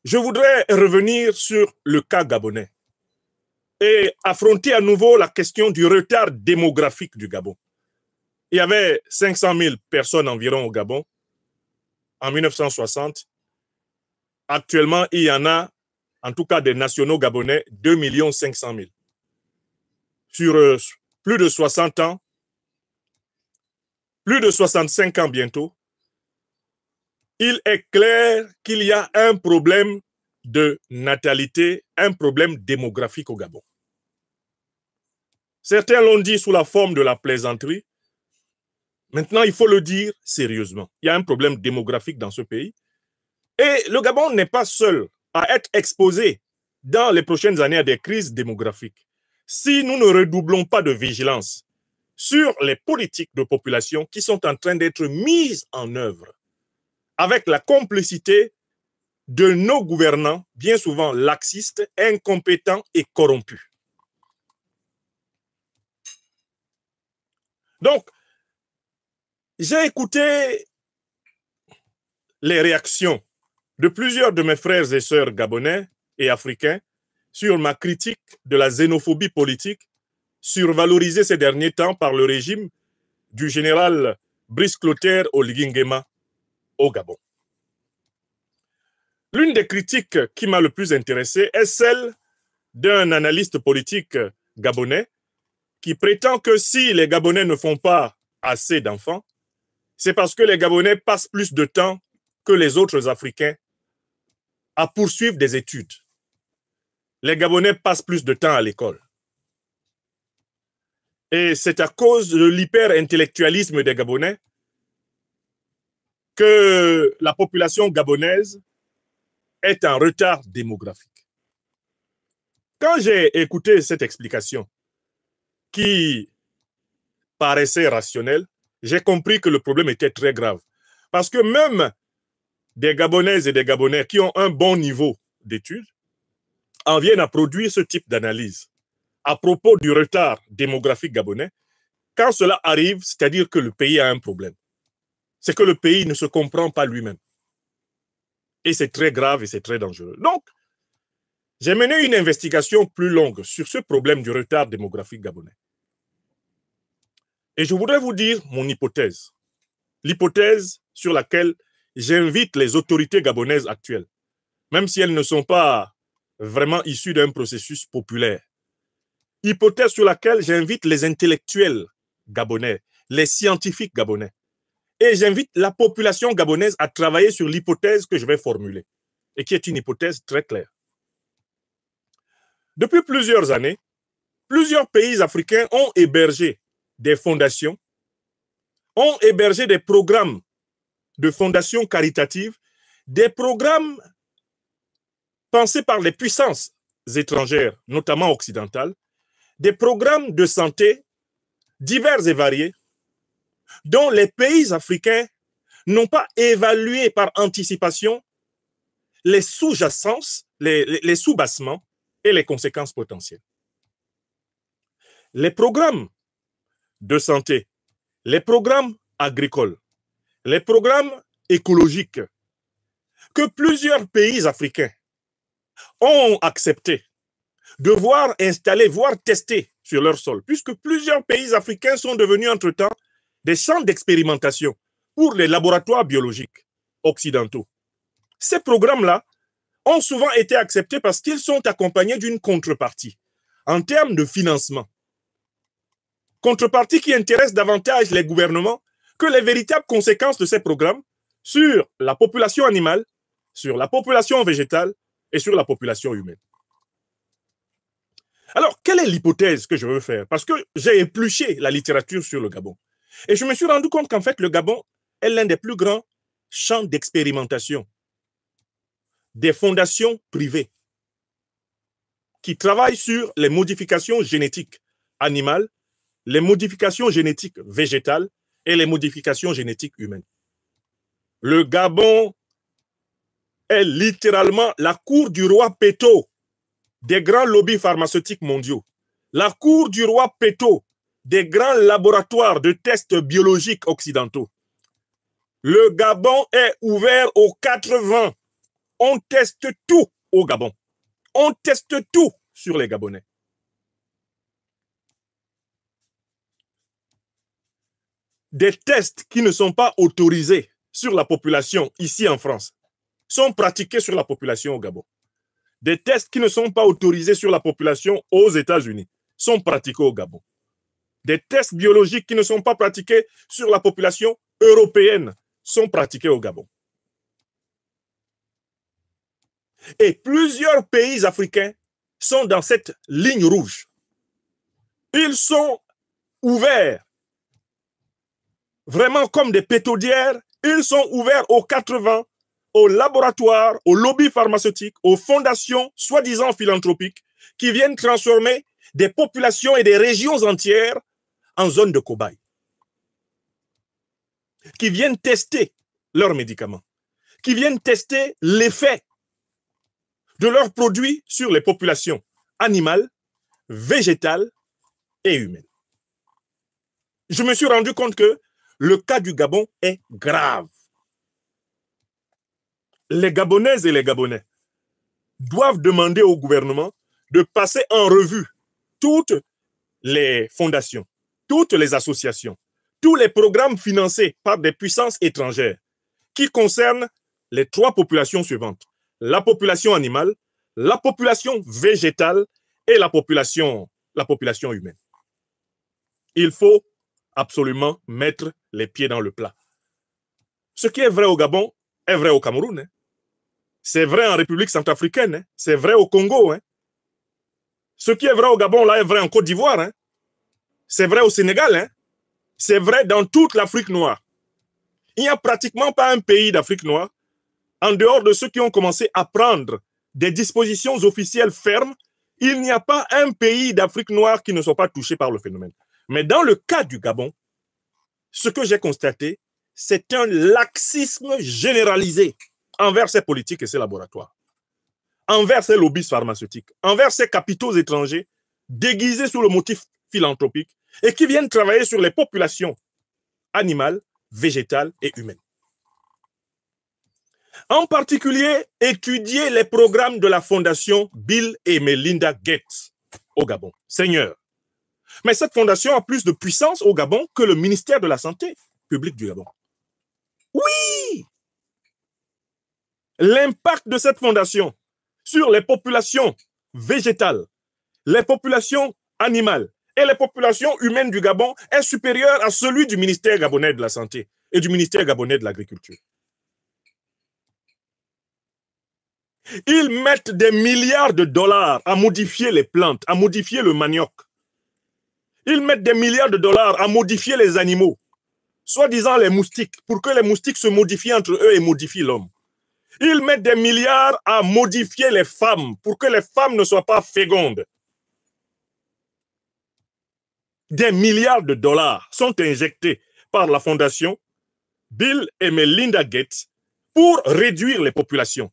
Je voudrais revenir sur le cas gabonais et affronter à nouveau la question du retard démographique du Gabon. Il y avait 500 000 personnes environ au Gabon en 1960. Actuellement, il y en a, en tout cas des nationaux gabonais, 2 500 000. Sur plus de 60 ans, plus de 65 ans bientôt, il est clair qu'il y a un problème de natalité, un problème démographique au Gabon. Certains l'ont dit sous la forme de la plaisanterie. Maintenant, il faut le dire sérieusement. Il y a un problème démographique dans ce pays. Et le Gabon n'est pas seul à être exposé dans les prochaines années à des crises démographiques. Si nous ne redoublons pas de vigilance sur les politiques de population qui sont en train d'être mises en œuvre avec la complicité de nos gouvernants, bien souvent laxistes, incompétents et corrompus. Donc, j'ai écouté les réactions de plusieurs de mes frères et sœurs gabonais et africains sur ma critique de la xénophobie politique survalorisée ces derniers temps par le régime du général Brice Clotaire Oligui-Nguema au Gabon. L'une des critiques qui m'a le plus intéressé est celle d'un analyste politique gabonais qui prétend que si les Gabonais ne font pas assez d'enfants, c'est parce que les Gabonais passent plus de temps que les autres Africains à poursuivre des études. Les Gabonais passent plus de temps à l'école. Et c'est à cause de l'hyper-intellectualisme des Gabonais que la population gabonaise est en retard démographique. Quand j'ai écouté cette explication qui paraissait rationnelle, j'ai compris que le problème était très grave. Parce que même des Gabonaises et des Gabonais qui ont un bon niveau d'études en viennent à produire ce type d'analyse à propos du retard démographique gabonais. Quand cela arrive, c'est-à-dire que le pays a un problème. C'est que le pays ne se comprend pas lui-même. Et c'est très grave et c'est très dangereux. Donc, j'ai mené une investigation plus longue sur ce problème du retard démographique gabonais. Et je voudrais vous dire mon hypothèse. L'hypothèse sur laquelle j'invite les autorités gabonaises actuelles, même si elles ne sont pas vraiment issues d'un processus populaire. Hypothèse sur laquelle j'invite les intellectuels gabonais, les scientifiques gabonais. Et j'invite la population gabonaise à travailler sur l'hypothèse que je vais formuler, et qui est une hypothèse très claire. Depuis plusieurs années, plusieurs pays africains ont hébergé des fondations, ont hébergé des programmes de fondations caritatives, des programmes pensés par les puissances étrangères, notamment occidentales, des programmes de santé divers et variés, dont les pays africains n'ont pas évalué par anticipation les sous-jacences, les sous-bassements et les conséquences potentielles. Les programmes de santé, les programmes agricoles, les programmes écologiques que plusieurs pays africains ont accepté de voir installer, voire tester sur leur sol, puisque plusieurs pays africains sont devenus entre-temps des champs d'expérimentation pour les laboratoires biologiques occidentaux. Ces programmes-là ont souvent été acceptés parce qu'ils sont accompagnés d'une contrepartie en termes de financement. Contrepartie qui intéresse davantage les gouvernements que les véritables conséquences de ces programmes sur la population animale, sur la population végétale et sur la population humaine. Alors, quelle est l'hypothèse que je veux faire? Parce que j'ai épluché la littérature sur le Gabon. Et je me suis rendu compte qu'en fait, le Gabon est l'un des plus grands champs d'expérimentation des fondations privées qui travaillent sur les modifications génétiques animales, les modifications génétiques végétales et les modifications génétiques humaines. Le Gabon est littéralement la cour du roi Péto des grands lobbies pharmaceutiques mondiaux, la cour du roi Péto des grands laboratoires de tests biologiques occidentaux. Le Gabon est ouvert aux 4 vents On teste tout au Gabon. On teste tout sur les Gabonais. Des tests qui ne sont pas autorisés sur la population ici en France sont pratiqués sur la population au Gabon. Des tests qui ne sont pas autorisés sur la population aux États-Unis sont pratiqués au Gabon. Des tests biologiques qui ne sont pas pratiqués sur la population européenne sont pratiqués au Gabon. Et plusieurs pays africains sont dans cette ligne rouge. Ils sont ouverts, vraiment comme des pétaudières, ils sont ouverts aux 80, aux laboratoires, aux lobbies pharmaceutiques, aux fondations soi-disant philanthropiques qui viennent transformer des populations et des régions entières en zone de cobaye, qui viennent tester leurs médicaments, qui viennent tester l'effet de leurs produits sur les populations animales, végétales et humaines. Je me suis rendu compte que le cas du Gabon est grave. Les Gabonaises et les Gabonais doivent demander au gouvernement de passer en revue toutes les fondations, toutes les associations, tous les programmes financés par des puissances étrangères qui concernent les trois populations suivantes: la population animale, la population végétale et la population humaine. Il faut absolument mettre les pieds dans le plat. Ce qui est vrai au Gabon est vrai au Cameroun. Hein. C'est vrai en République centrafricaine. Hein. C'est vrai au Congo. Hein. Ce qui est vrai au Gabon là est vrai en Côte d'Ivoire. Hein. C'est vrai au Sénégal. Hein. C'est vrai dans toute l'Afrique noire. Il n'y a pratiquement pas un pays d'Afrique noire, en dehors de ceux qui ont commencé à prendre des dispositions officielles fermes, il n'y a pas un pays d'Afrique noire qui ne soit pas touché par le phénomène. Mais dans le cas du Gabon, ce que j'ai constaté, c'est un laxisme généralisé envers ces politiques et ces laboratoires, envers ces lobbies pharmaceutiques, envers ces capitaux étrangers déguisés sous le motif philanthropique et qui viennent travailler sur les populations animales, végétales et humaines. En particulier, étudier les programmes de la fondation Bill et Melinda Gates au Gabon. Seigneur, mais cette fondation a plus de puissance au Gabon que le ministère de la Santé publique du Gabon. Oui! L'impact de cette fondation sur les populations végétales, les populations animales et les populations humaines du Gabon est supérieur à celui du ministère gabonais de la Santé et du ministère gabonais de l'Agriculture. Ils mettent des milliards de dollars à modifier les plantes, à modifier le manioc. Ils mettent des milliards de dollars à modifier les animaux, soi-disant les moustiques, pour que les moustiques se modifient entre eux et modifient l'homme. Ils mettent des milliards à modifier les femmes, pour que les femmes ne soient pas fécondes. Des milliards de dollars sont injectés par la fondation Bill et Melinda Gates pour réduire les populations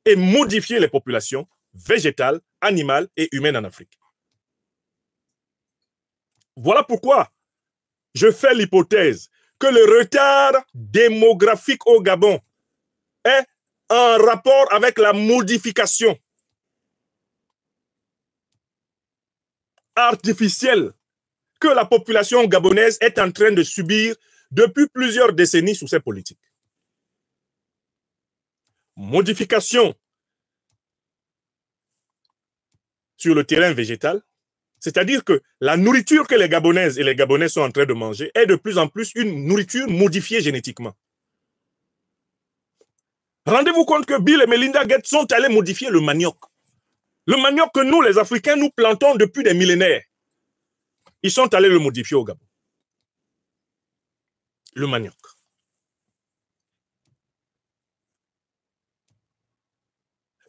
et modifier les populations végétales, animales et humaines en Afrique. Voilà pourquoi je fais l'hypothèse que le retard démographique au Gabon est en rapport avec la modification artificielle que la population gabonaise est en train de subir depuis plusieurs décennies sous ces politiques. Modification sur le terrain végétal, c'est-à-dire que la nourriture que les Gabonaises et les Gabonais sont en train de manger est de plus en plus une nourriture modifiée génétiquement. Rendez-vous compte que Bill et Melinda Gates sont allés modifier le manioc. Le manioc que nous, les Africains, nous plantons depuis des millénaires. Ils sont allés le modifier au Gabon. Le manioc.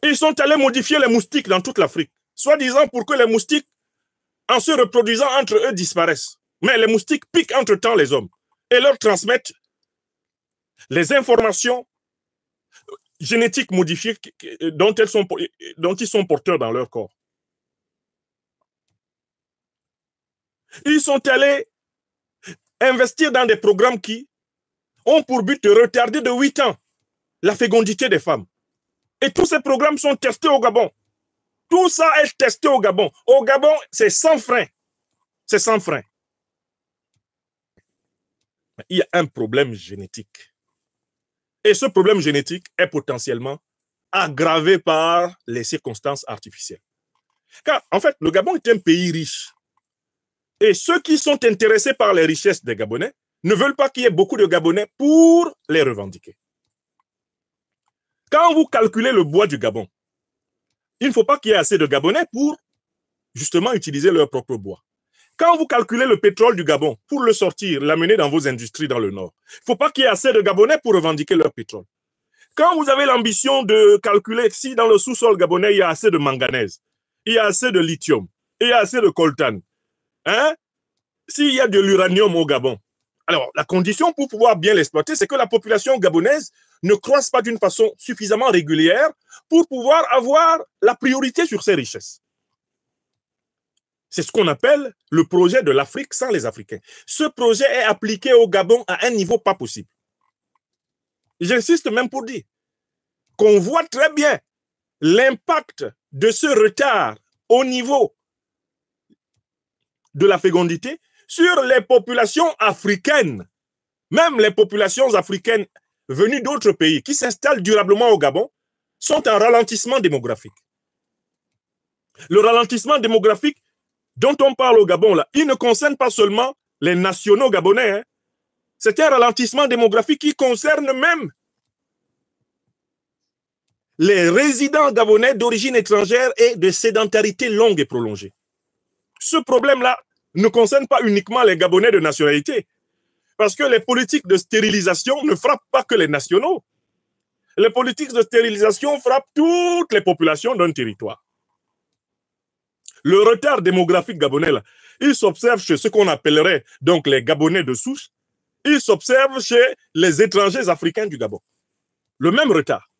Ils sont allés modifier les moustiques dans toute l'Afrique, soi-disant pour que les moustiques, en se reproduisant entre eux, disparaissent. Mais les moustiques piquent entre-temps les hommes et leur transmettent les informations génétiques modifiées dont ils sont porteurs dans leur corps. Ils sont allés investir dans des programmes qui ont pour but de retarder de 8 ans la fécondité des femmes. Et tous ces programmes sont testés au Gabon. Tout ça est testé au Gabon. Au Gabon, c'est sans frein. C'est sans frein. Il y a un problème génétique. Et ce problème génétique est potentiellement aggravé par les circonstances artificielles. Car, en fait, le Gabon est un pays riche. Et ceux qui sont intéressés par les richesses des Gabonais ne veulent pas qu'il y ait beaucoup de Gabonais pour les revendiquer. Quand vous calculez le bois du Gabon, il ne faut pas qu'il y ait assez de Gabonais pour justement utiliser leur propre bois. Quand vous calculez le pétrole du Gabon pour le sortir, l'amener dans vos industries dans le nord, il ne faut pas qu'il y ait assez de Gabonais pour revendiquer leur pétrole. Quand vous avez l'ambition de calculer si dans le sous-sol gabonais, il y a assez de manganèse, il y a assez de lithium, il y a assez de coltan, hein? S'il y a de l'uranium au Gabon, alors la condition pour pouvoir bien l'exploiter, c'est que la population gabonaise ne croisse pas d'une façon suffisamment régulière pour pouvoir avoir la priorité sur ces richesses. C'est ce qu'on appelle le projet de l'Afrique sans les Africains. Ce projet est appliqué au Gabon à un niveau pas possible. J'insiste même pour dire qu'on voit très bien l'impact de ce retard au niveau de la fécondité sur les populations africaines, même les populations africaines venues d'autres pays qui s'installent durablement au Gabon, sont en ralentissement démographique. Le ralentissement démographique dont on parle au Gabon, là, il ne concerne pas seulement les nationaux gabonais. Hein. C'est un ralentissement démographique qui concerne même les résidents gabonais d'origine étrangère et de sédentarité longue et prolongée. Ce problème-là ne concerne pas uniquement les Gabonais de nationalité, parce que les politiques de stérilisation ne frappent pas que les nationaux. Les politiques de stérilisation frappent toutes les populations d'un territoire. Le retard démographique gabonais, là, il s'observe chez ce qu'on appellerait donc les Gabonais de souche, il s'observe chez les étrangers africains du Gabon. Le même retard.